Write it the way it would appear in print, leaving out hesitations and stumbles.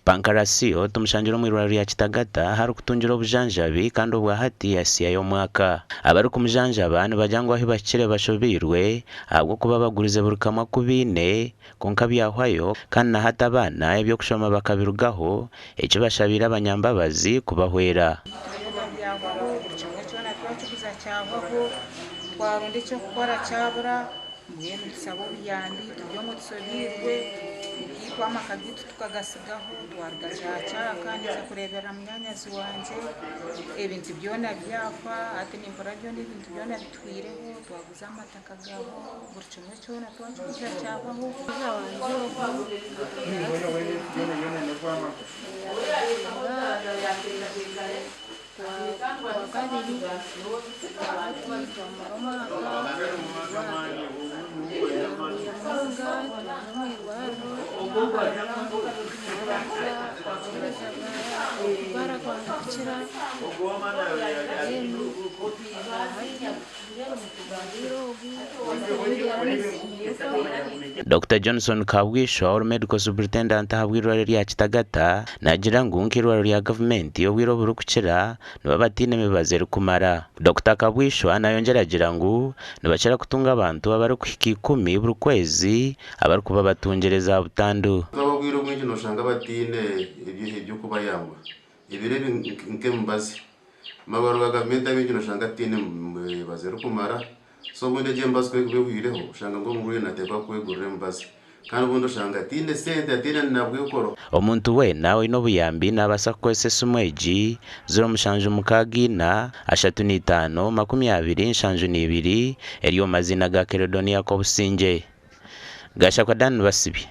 Pankarasiyo tumushanjiro mwirwaro ya Kitagata hari kutunjira obujanjabi kandi obwahati yasiya y'omwaka abari kumujanjaba nibajangwa ahi bakire bashobirwe ahubwo kuba bagurize buri kamwe kubiine konka byahwayo kandi na hata abana ebyokushoma bakabirugaho ekyo bashabira abanyambabazi kubahwera. Twaronda icyo gukora cyabura mwene tusaba ubuyambi tujyemo dusobirwe ikwamaka gitu tukagasigaho twargacaca kandi za kurebera munyanyazi wanje ebintu byona byafa ati nimvura byo n'ibintu byona bitwireho twaguza amataka gaho buri kimwe cyona twacuza cyabaho Dr. Johnson Kabwisho, our medical superintendent habwirwaro rya Kitagata, nagira ngo nkirwaro rya government obwiro burukukira nibabatine mibaze kumara. Dr. Kabwisho anayongera agira ngo nibakira kutunga abantu abari kuhika 10 buri kwezi abari kuba batungereza Butandu. Ababwiro mwinshi noshanga batine ibyo kuba yangwa. Ibire nke mbazi. Mabaro ga government abinji noshanga tine mibaze kumara. So mwende jembaswe kubihireho ushanga ngo ngure natekwa kwegurire mbazi. Kandi ubundi ushanga tinde sente atine nabwe ukoro. Omuntu we nawe ino buyambi nabasa kwesesa umweji 065 eriyo mazina ga Keredonia ko businje. Gasha kwa Dan basibi.